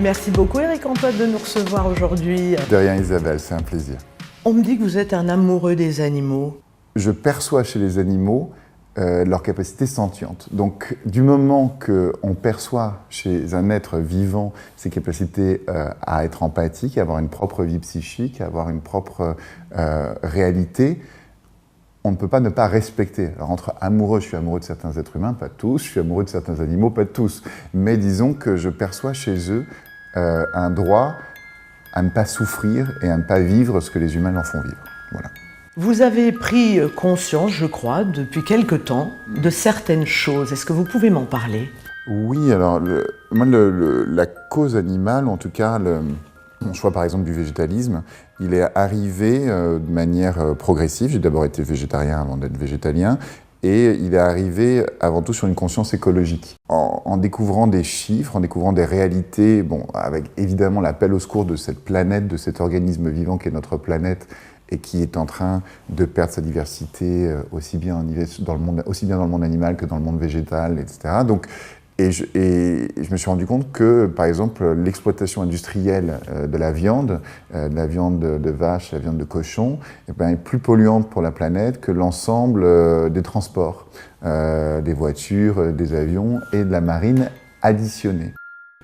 Merci beaucoup Éric-Antoine de nous recevoir aujourd'hui. De rien Isabelle, c'est un plaisir. On me dit que vous êtes un amoureux des animaux. Je perçois chez les animaux leur capacité sentiente. Donc du moment qu'on perçoit chez un être vivant ses capacités à être empathique, à avoir une propre vie psychique, à avoir une propre réalité, on ne peut pas ne pas respecter. Alors entre amoureux, je suis amoureux de certains êtres humains, pas tous, je suis amoureux de certains animaux, pas tous. Mais disons que je perçois chez eux un droit à ne pas souffrir et à ne pas vivre ce que les humains leur font vivre. Voilà. Vous avez pris conscience, je crois, depuis quelque temps, de certaines choses. Est-ce que vous pouvez m'en parler ? Oui, alors la cause animale, en tout cas mon choix par exemple du végétalisme, il est arrivé de manière progressive. J'ai d'abord été végétarien avant d'être végétalien. Et il est arrivé avant tout sur une conscience écologique. En découvrant des chiffres, en découvrant des réalités, bon, avec évidemment l'appel au secours de cette planète, de cet organisme vivant qu'est notre planète, et qui est en train de perdre sa diversité aussi bien dans le monde animal que dans le monde végétal, etc. Donc, et je me suis rendu compte que, par exemple, l'exploitation industrielle de la viande de vache, la viande de cochon, est plus polluante pour la planète que l'ensemble des transports, des voitures, des avions et de la marine additionnée.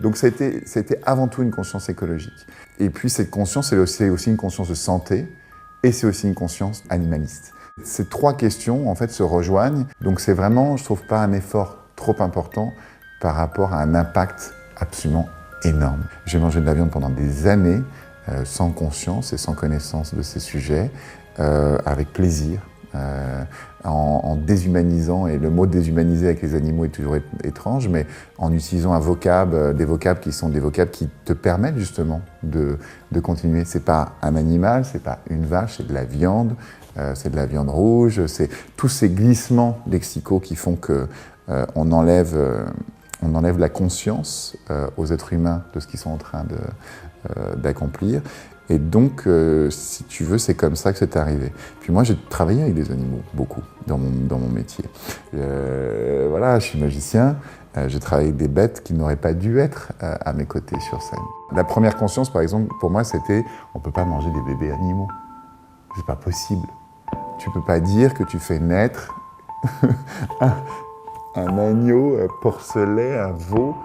Donc ça a été avant tout une conscience écologique. Et puis cette conscience, c'est aussi une conscience de santé, et c'est aussi une conscience animaliste. Ces trois questions, en fait, se rejoignent. Donc c'est vraiment, je trouve pas un effort trop important par rapport à un impact absolument énorme. J'ai mangé de la viande pendant des années, sans conscience et sans connaissance de ces sujets, avec plaisir, en déshumanisant, et le mot déshumaniser avec les animaux est toujours étrange, mais en utilisant des vocables qui sont des vocables qui te permettent justement de continuer. C'est pas un animal, c'est pas une vache, c'est de la viande rouge, c'est tous ces glissements lexicaux qui font que on enlève la conscience aux êtres humains de ce qu'ils sont en train d'accomplir. Et donc, si tu veux, c'est comme ça que c'est arrivé. Puis moi, j'ai travaillé avec des animaux, beaucoup, dans mon métier. Voilà, je suis magicien, j'ai travaillé avec des bêtes qui n'auraient pas dû être à mes côtés sur scène. La première conscience, par exemple, pour moi, c'était on ne peut pas manger des bébés animaux. C'est pas possible. Tu ne peux pas dire que tu fais naître un agneau, un porcelet, un veau,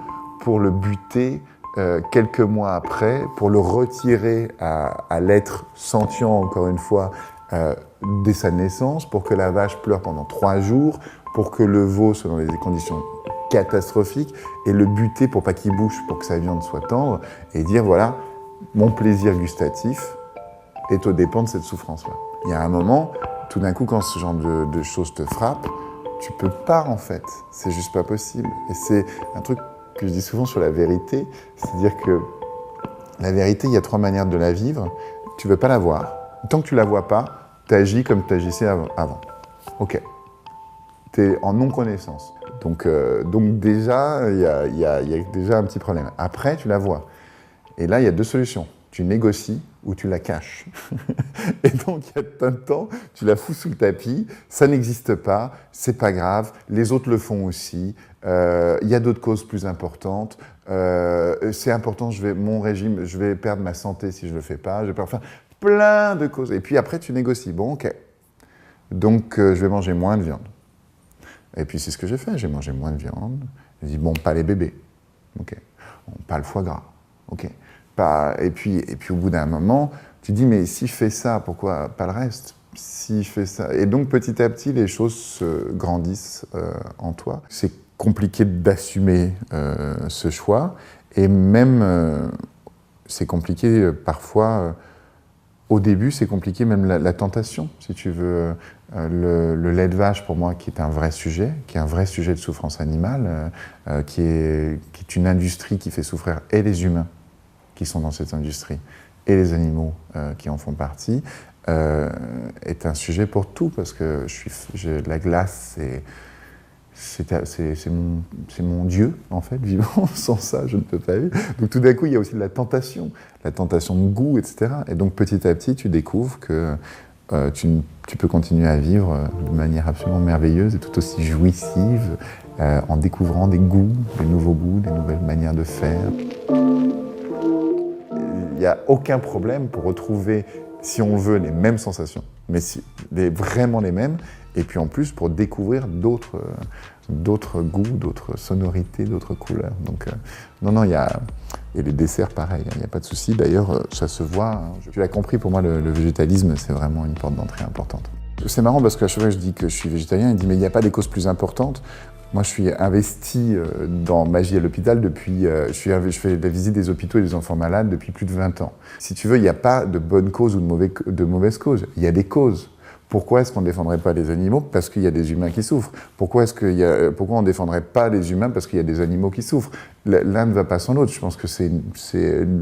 pour le buter quelques mois après, pour le retirer à l'être sentient, encore une fois, dès sa naissance, pour que la vache pleure pendant 3 jours, pour que le veau soit dans des conditions catastrophiques, et le buter pour pas qu'il bouge, pour que sa viande soit tendre, et dire voilà, mon plaisir gustatif est aux dépens de cette souffrance-là. Il y a un moment, tout d'un coup, quand ce genre de choses te frappe, tu peux pas en fait, c'est juste pas possible. Et c'est un truc que je dis souvent sur la vérité, c'est-à-dire que la vérité, il y a 3 manières de la vivre. Tu veux pas la voir. Tant que tu la vois pas, tu agis comme tu agissais avant. Ok. Tu es en non-connaissance. Donc déjà, il y a déjà un petit problème. Après, tu la vois. Et là, il y a 2 solutions. Tu négocies ou tu la caches. Et donc, il y a un temps, tu la fous sous le tapis, ça n'existe pas, c'est pas grave, les autres le font aussi, il y a d'autres causes plus importantes, c'est important, mon régime, je vais perdre ma santé si je le fais pas, enfin, plein de causes. Et puis après, tu négocies. Bon, ok. Donc, je vais manger moins de viande. Et puis, c'est ce que j'ai fait, j'ai mangé moins de viande. J'ai dit, bon, pas les bébés. Ok. Bon, pas le foie gras. Ok. Et puis au bout d'un moment, tu dis mais si je fais ça, pourquoi pas le reste ? Si je fais ça, et donc petit à petit les choses se grandissent en toi. C'est compliqué d'assumer ce choix, et même c'est compliqué parfois. Au début, c'est compliqué même la tentation, si tu veux. Le lait de vache, pour moi, qui est un vrai sujet de souffrance animale, qui est une industrie qui fait souffrir et les humains qui sont dans cette industrie, et les animaux qui en font partie, est un sujet pour tout, parce que la glace, c'est mon Dieu, en fait, vivant. Sans ça, je ne peux pas vivre. Donc tout d'un coup, il y a aussi de la tentation de goût, etc. Et donc petit à petit, tu découvres que tu peux continuer à vivre de manière absolument merveilleuse et tout aussi jouissive, en découvrant des goûts, des nouveaux goûts, des nouvelles manières de faire. n'y a aucun problème pour retrouver, si on veut, les mêmes sensations, mais vraiment les mêmes, et puis en plus pour découvrir d'autres goûts, d'autres sonorités, d'autres couleurs. Donc non, il y a... Et les desserts, pareil, il n'y a pas de souci. D'ailleurs, ça se voit. Hein. Tu l'as compris, pour moi, le végétalisme, c'est vraiment une porte d'entrée importante. C'est marrant parce qu'à chaque fois que je dis que je suis végétarien, il dit « mais il n'y a pas des causes plus importantes ». Moi, je suis investi dans Magie à l'hôpital depuis... je fais la visite des hôpitaux et des enfants malades depuis plus de 20 ans. Si tu veux, il n'y a pas de bonne cause ou de mauvaise cause. Il y a des causes. Pourquoi est-ce qu'on ne défendrait pas les animaux? Parce qu'il y a des humains qui souffrent. Pourquoi on ne défendrait pas les humains? Parce qu'il y a des animaux qui souffrent. L'un ne va pas sans l'autre. Je pense que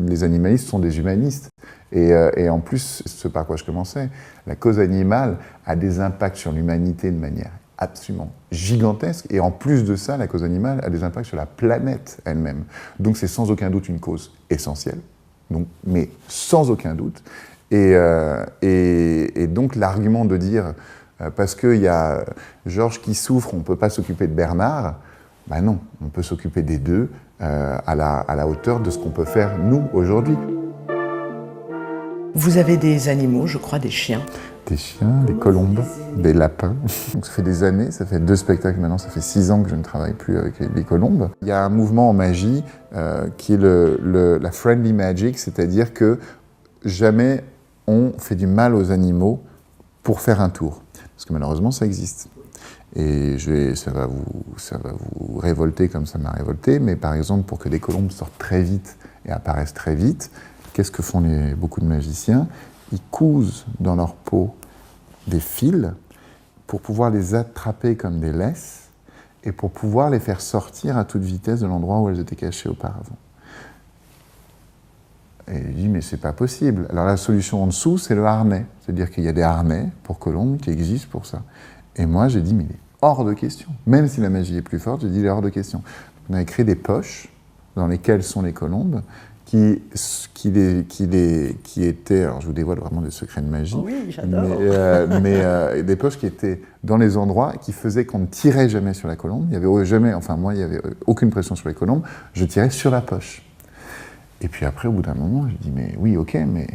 les animalistes sont des humanistes. Et en plus, ce par quoi je commençais, la cause animale a des impacts sur l'humanité de manière absolument gigantesque. Et en plus de ça, la cause animale a des impacts sur la planète elle-même. Donc c'est sans aucun doute une cause essentielle, mais sans aucun doute. Et donc l'argument de dire parce qu'il y a Georges qui souffre, on ne peut pas s'occuper de Bernard, ben non, on peut s'occuper des deux à la hauteur de ce qu'on peut faire nous aujourd'hui. Vous avez des animaux, je crois, des chiens. Des chiens, des colombes, des lapins. Donc ça fait des années, ça fait 2 spectacles maintenant, ça fait 6 ans que je ne travaille plus avec les colombes. Il y a un mouvement en magie qui est la friendly magic, c'est-à-dire que jamais on fait du mal aux animaux pour faire un tour. Parce que malheureusement, ça existe. Et ça va vous révolter comme ça m'a révolté, mais par exemple, pour que des colombes sortent très vite et apparaissent très vite, qu'est-ce que font beaucoup de magiciens? Ils cousent dans leur peau des fils pour pouvoir les attraper comme des laisses et pour pouvoir les faire sortir à toute vitesse de l'endroit où elles étaient cachées auparavant. Et je dis, mais c'est pas possible. Alors la solution en dessous, c'est le harnais. C'est-à-dire qu'il y a des harnais pour colombes qui existent pour ça. Et moi, j'ai dit, mais il est hors de question. Même si la magie est plus forte, j'ai dit, il est hors de question. On a créé des poches dans lesquelles sont les colombes qui étaient, alors je vous dévoile vraiment des secrets de magie, oui, j'adore. mais des poches qui étaient dans les endroits qui faisaient qu'on ne tirait jamais sur la colombe. Il y avait jamais, enfin moi, il n'y avait aucune pression sur les colombes, je tirais sur la poche. Et puis après, au bout d'un moment, je dis, mais oui, ok, mais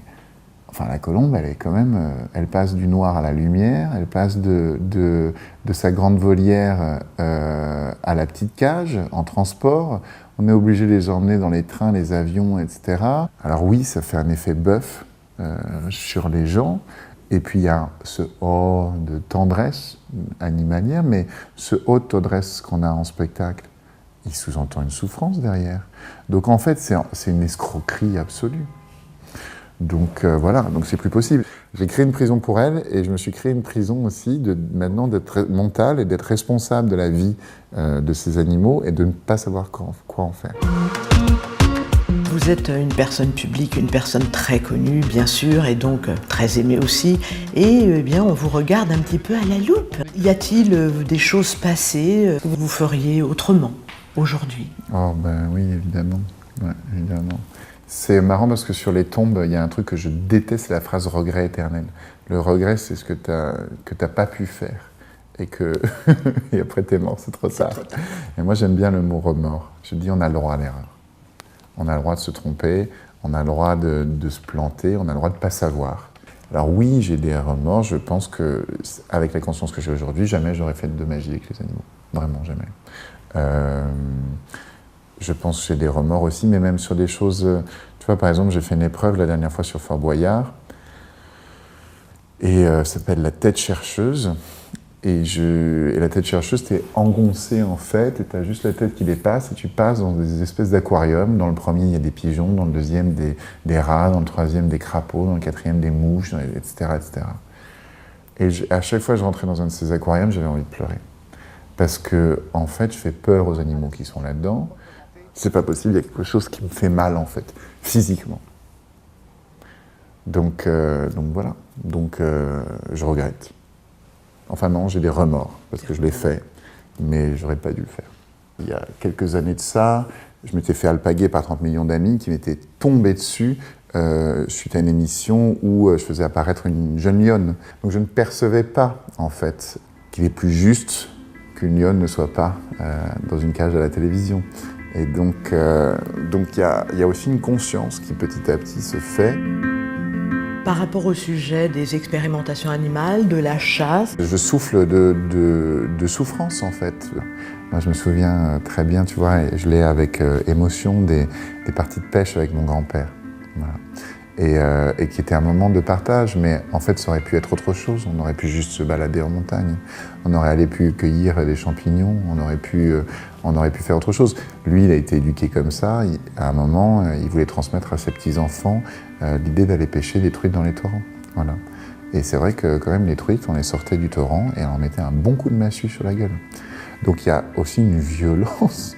enfin, la colombe, elle est quand même, elle passe du noir à la lumière, elle passe de sa grande volière à la petite cage, en transport. On est obligé de les emmener dans les trains, les avions, etc. Alors oui, ça fait un effet bœuf sur les gens. Et puis il y a ce haut de tendresse animalière, mais ce haut de tendresse qu'on a en spectacle, il sous-entend une souffrance derrière. Donc en fait, c'est une escroquerie absolue. Donc voilà, donc c'est plus possible. J'ai créé une prison pour elle et je me suis créé une prison aussi maintenant d'être mentale et d'être responsable de la vie de ces animaux et de ne pas savoir quoi en faire. Vous êtes une personne publique, une personne très connue, bien sûr, et donc très aimée aussi. Et bien, on vous regarde un petit peu à la loupe. Y a-t-il des choses passées que vous feriez autrement aujourd'hui? Oh ben oui, évidemment. Ouais, évidemment. C'est marrant parce que sur les tombes, il y a un truc que je déteste, c'est la phrase « regret éternel ». Le regret, c'est ce que t'as pas pu faire. Et et après t'es mort, c'est trop tard. Et moi, j'aime bien le mot « remords ». Je dis, on a le droit à l'erreur. On a le droit de se tromper, on a le droit de se planter, on a le droit de ne pas savoir. Alors oui, j'ai des remords, je pense qu'avec la conscience que j'ai aujourd'hui, jamais j'aurais fait de magie avec les animaux. Vraiment, jamais. Je pense que j'ai des remords aussi, mais même sur des choses... Tu vois, par exemple, j'ai fait une épreuve la dernière fois sur Fort Boyard, et ça s'appelle la tête chercheuse. Et la tête chercheuse, t'es engoncé en fait, et t'as juste la tête qui dépasse, et tu passes dans des espèces d'aquariums. Dans le premier, il y a des pigeons, dans le deuxième, des rats, dans le troisième, des crapauds, dans le quatrième, des mouches, etc., etc. Et à chaque fois que je rentrais dans un de ces aquariums, j'avais envie de pleurer. Parce que, en fait, je fais peur aux animaux qui sont là-dedans. C'est pas possible, il y a quelque chose qui me fait mal, en fait, physiquement. Donc voilà. Donc, je regrette. Enfin non, j'ai des remords, parce que je l'ai fait, mais j'aurais pas dû le faire. Il y a quelques années de ça, je m'étais fait alpaguer par 30 millions d'amis qui m'étaient tombés dessus suite à une émission où je faisais apparaître une jeune lionne. Donc je ne percevais pas, en fait, qu'il est plus juste qu'une lionne ne soit pas dans une cage à la télévision. Et donc il y a aussi une conscience qui petit à petit se fait. Par rapport au sujet des expérimentations animales, de la chasse. Je souffle de souffrance en fait. Moi je me souviens très bien, tu vois, et je l'ai avec émotion, des parties de pêche avec mon grand-père. Voilà. Et qui était un moment de partage, mais en fait ça aurait pu être autre chose. On aurait pu juste se balader en montagne, on aurait pu cueillir des champignons, on aurait pu faire autre chose. Lui, il a été éduqué comme ça. À un moment, il voulait transmettre à ses petits-enfants l'idée d'aller pêcher des truites dans les torrents. Voilà. Et c'est vrai que quand même les truites, on les sortait du torrent et on leur mettait un bon coup de massue sur la gueule. Donc il y a aussi une violence,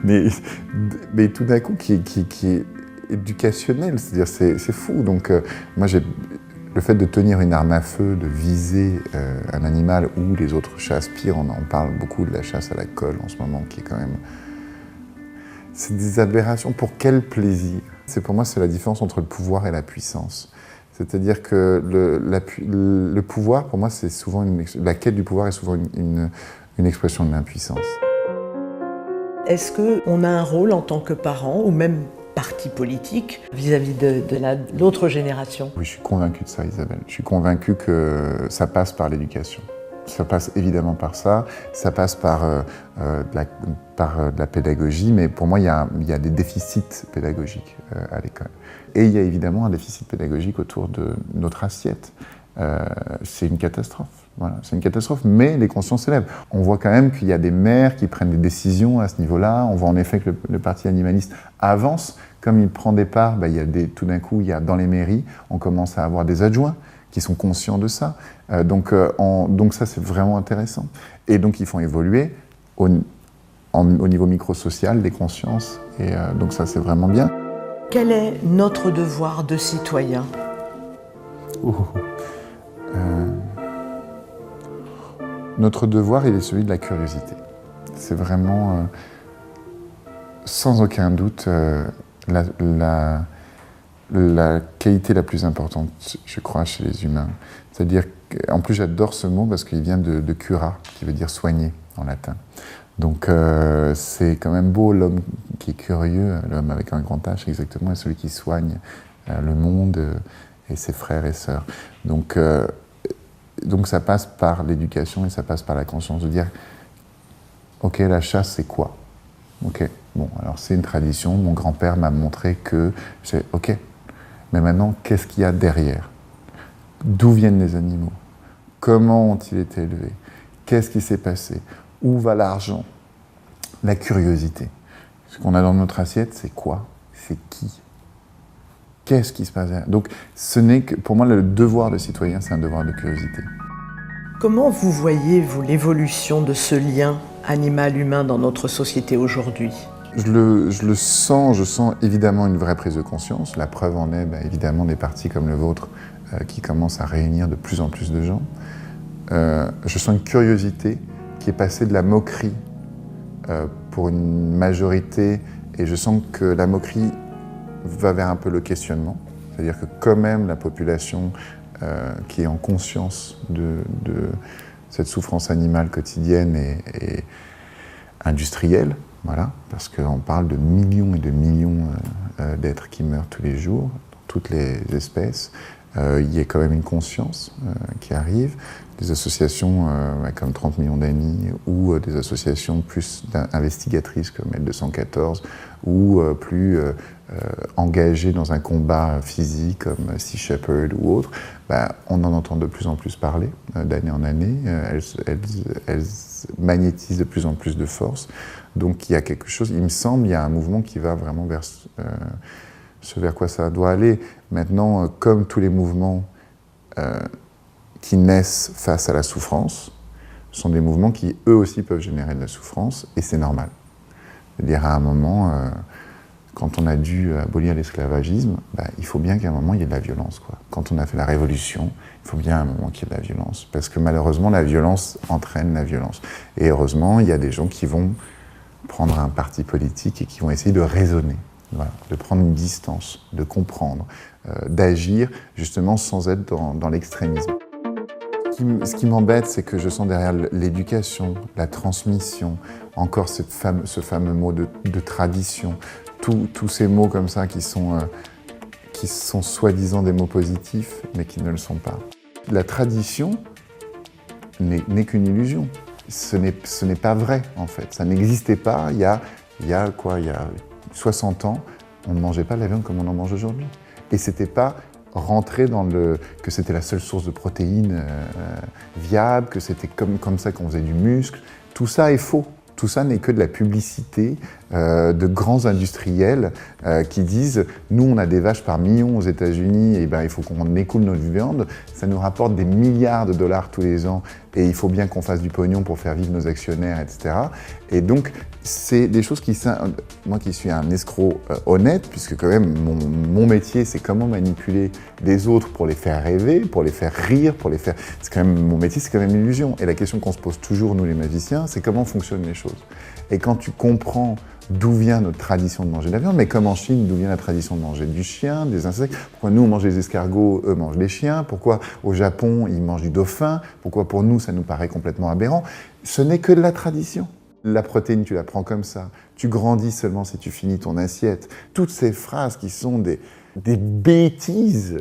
mais tout d'un coup qui est éducationnelle, c'est-à-dire c'est fou. Donc moi le fait de tenir une arme à feu, de viser un animal ou les autres chasses, pire, on parle beaucoup de la chasse à la colle en ce moment, qui est quand même... C'est des aberrations. Pour quel plaisir? Pour moi, c'est la différence entre le pouvoir et la puissance. C'est-à-dire que le pouvoir, pour moi, c'est souvent la quête du pouvoir est souvent une expression de l'impuissance. Est-ce qu'on a un rôle en tant que parent, ou même parti politique, vis-à-vis de l'autre génération? Oui, je suis convaincu de ça, Isabelle. Je suis convaincu que ça passe par l'éducation. Ça passe évidemment par ça, ça passe par de la pédagogie, mais pour moi, il y a des déficits pédagogiques à l'école. Et il y a évidemment un déficit pédagogique autour de notre assiette. C'est une catastrophe. Voilà, c'est une catastrophe, mais les consciences s'élèvent. On voit quand même qu'il y a des maires qui prennent des décisions à ce niveau-là. On voit en effet que le parti animaliste avance. Comme il prend des parts, tout d'un coup, dans les mairies, on commence à avoir des adjoints qui sont conscients de ça. Donc ça, c'est vraiment intéressant. Et donc, ils font évoluer au niveau micro-social les consciences. Et donc ça, c'est vraiment bien. Quel est notre devoir de citoyen? Notre devoir, il est celui de la curiosité. C'est vraiment, sans aucun doute, la qualité la plus importante, je crois, chez les humains. C'est-à-dire, en plus j'adore ce mot parce qu'il vient de cura, qui veut dire soigner en latin. Donc c'est quand même beau, l'homme qui est curieux, l'homme avec un grand H exactement, est celui qui soigne le monde et ses frères et sœurs. Donc ça passe par l'éducation et ça passe par la conscience de dire ok, la chasse c'est quoi? Ok, bon, alors c'est une tradition, mon grand-père m'a montré que c'est ok, mais maintenant qu'est-ce qu'il y a derrière? D'où viennent les animaux? Comment ont-ils été élevés? Qu'est-ce qui s'est passé? Où va l'argent? La curiosité. Ce qu'on a dans notre assiette, c'est quoi? C'est qui? Qu'est-ce qui se passe derrière? Donc, ce n'est que, pour moi, le devoir de citoyen, c'est un devoir de curiosité. Comment vous voyez, vous, l'évolution de ce lien animal-humain dans notre société aujourd'hui? Je le sens, je sens évidemment une vraie prise de conscience. La preuve en est, évidemment, des partis comme le vôtre qui commencent à réunir de plus en plus de gens. Je sens une curiosité qui est passée de la moquerie pour une majorité, et je sens que la moquerie va vers un peu le questionnement. C'est-à-dire que quand même la population qui est en conscience de cette souffrance animale quotidienne et industrielle, voilà, parce qu'on parle de millions et de millions d'êtres qui meurent tous les jours, dans toutes les espèces. Il y a quand même une conscience qui arrive. Des associations comme 30 millions d'amis ou des associations plus investigatrices comme L214 ou plus engagées dans un combat physique comme Sea Shepherd ou autres, on en entend de plus en plus parler d'année en année. Elles magnétisent de plus en plus de force. Donc il y a quelque chose, il me semble, il y a un mouvement qui va vraiment vers ce vers quoi ça doit aller. Maintenant, comme tous les mouvements qui naissent face à la souffrance, sont des mouvements qui, eux aussi, peuvent générer de la souffrance, et c'est normal. C'est-à-dire, à un moment, quand on a dû abolir l'esclavagisme, il faut bien qu'à un moment, il y ait de la violence, quoi. Quand on a fait la révolution, il faut bien à un moment qu'il y ait de la violence. Parce que malheureusement, la violence entraîne la violence. Et heureusement, il y a des gens qui vont prendre un parti politique et qui vont essayer de raisonner. Voilà, de prendre une distance, de comprendre, d'agir justement sans être dans l'extrémisme. Ce qui m'embête, c'est que je sens derrière l'éducation, la transmission, encore ce fameux mot de tradition, tous ces mots comme ça qui sont soi-disant des mots positifs, mais qui ne le sont pas. La tradition n'est qu'une illusion. Ce n'est pas vrai, en fait. Ça n'existait pas il y a 60 ans, on ne mangeait pas de la viande comme on en mange aujourd'hui. Et c'était pas rentrer que c'était la seule source de protéines viable, que c'était comme ça qu'on faisait du muscle. Tout ça est faux. Tout ça n'est que de la publicité de grands industriels qui disent « Nous, on a des vaches par millions aux États-Unis, et il faut qu'on écoule notre viande. Ça nous rapporte des milliards de dollars tous les ans et il faut bien qu'on fasse du pognon pour faire vivre nos actionnaires, etc. » Et donc, c'est des choses moi qui suis un escroc honnête, puisque quand même mon métier, c'est comment manipuler des autres pour les faire rêver, pour les faire rire, mon métier, c'est quand même une illusion. Et la question qu'on se pose toujours, nous les magiciens, c'est comment fonctionnent les choses. Et quand tu comprends d'où vient notre tradition de manger de la viande, mais comme en Chine, d'où vient la tradition de manger du chien, des insectes, pourquoi nous on mange les escargots, eux mangent les chiens, pourquoi au Japon ils mangent du dauphin, pourquoi pour nous ça nous paraît complètement aberrant, ce n'est que de la tradition. La protéine, tu la prends comme ça, tu grandis seulement si tu finis ton assiette. Toutes ces phrases qui sont des bêtises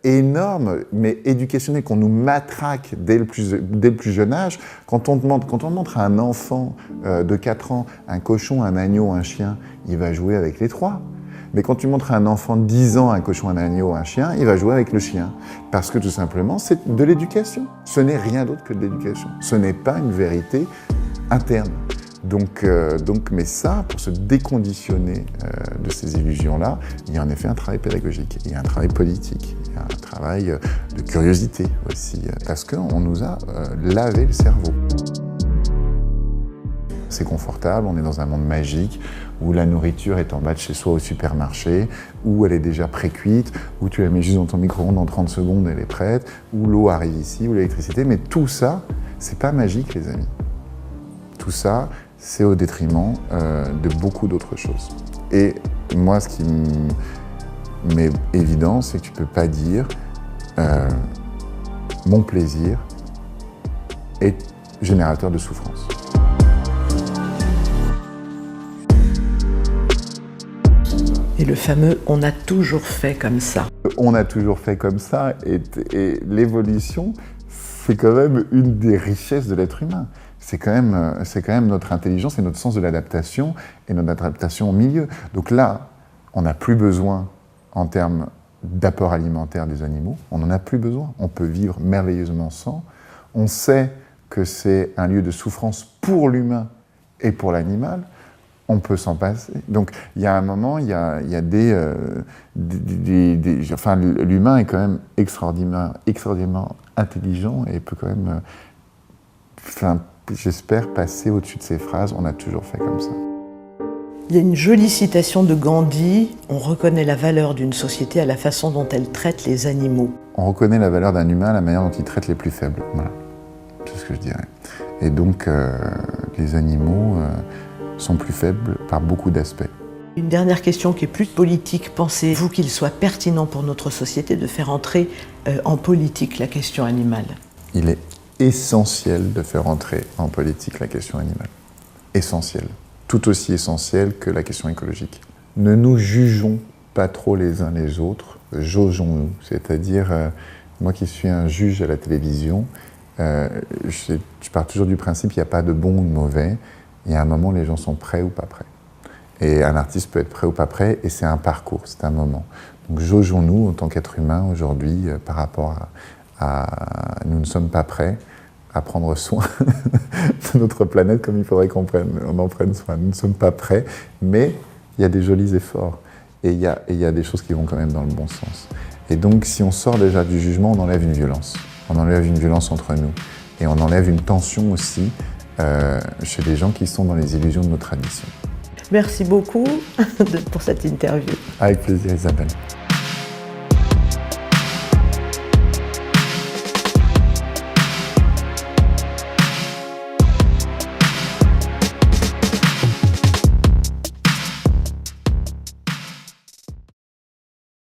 énormes, mais éducationnelles, qu'on nous matraque dès le plus jeune âge. Quand on montre à un enfant de 4 ans un cochon, un agneau, un chien, il va jouer avec les 3. Mais quand tu montres à un enfant de 10 ans un cochon, un agneau, un chien, il va jouer avec le chien. Parce que tout simplement, c'est de l'éducation. Ce n'est rien d'autre que de l'éducation. Ce n'est pas une vérité interne. Donc, mais ça, pour se déconditionner de ces illusions-là, il y a en effet un travail pédagogique, il y a un travail politique, il y a un travail de curiosité aussi, parce qu'on nous a lavé le cerveau. C'est confortable, on est dans un monde magique où la nourriture est en bas de chez soi au supermarché, où elle est déjà pré-cuite, où tu la mets juste dans ton micro-ondes en 30 secondes, elle est prête, où l'eau arrive ici, où l'électricité, mais tout ça, c'est pas magique, les amis. Tout ça, c'est au détriment de beaucoup d'autres choses. Et moi, ce qui m'est évident, c'est que tu ne peux pas dire mon plaisir est générateur de souffrance. Et le fameux « on a toujours fait comme ça ». On a toujours fait comme ça, et l'évolution, c'est quand même une des richesses de l'être humain. C'est quand même notre intelligence et notre sens de l'adaptation et notre adaptation au milieu. Donc là, on n'a plus besoin, en termes d'apport alimentaire des animaux, on n'en a plus besoin. On peut vivre merveilleusement sans. On sait que c'est un lieu de souffrance pour l'humain et pour l'animal. On peut s'en passer. Donc il y a un moment, il y a enfin, l'humain est quand même extraordinairement intelligent et peut quand même, j'espère, passer au-dessus de ces phrases. On a toujours fait comme ça. Il y a une jolie citation de Gandhi. On reconnaît la valeur d'une société à la façon dont elle traite les animaux. On reconnaît la valeur d'un humain à la manière dont il traite les plus faibles. Voilà, c'est ce que je dirais. Et donc, les animaux sont plus faibles par beaucoup d'aspects. Une dernière question qui est plus politique. Pensez-vous qu'il soit pertinent pour notre société de faire entrer en politique la question animale ? Il est essentiel de faire entrer en politique la question animale. Essentiel. Tout aussi essentiel que la question écologique. Ne nous jugeons pas trop les uns les autres, jaugeons-nous. C'est-à-dire, moi qui suis un juge à la télévision, je pars toujours du principe qu'il n'y a pas de bon ou de mauvais. Il y a un moment où les gens sont prêts ou pas prêts. Et un artiste peut être prêt ou pas prêt, et c'est un parcours, c'est un moment. Donc jaugeons-nous en tant qu'être humain aujourd'hui par rapport à nous ne sommes pas prêts à prendre soin de notre planète comme il faudrait qu'on en prenne soin. Nous ne sommes pas prêts, mais il y a des jolis efforts. Et il y a des choses qui vont quand même dans le bon sens. Et donc si on sort déjà du jugement, on enlève une violence. On enlève une violence entre nous. Et on enlève une tension aussi chez les gens qui sont dans les illusions de nos traditions. Merci beaucoup pour cette interview. Avec plaisir, Isabelle.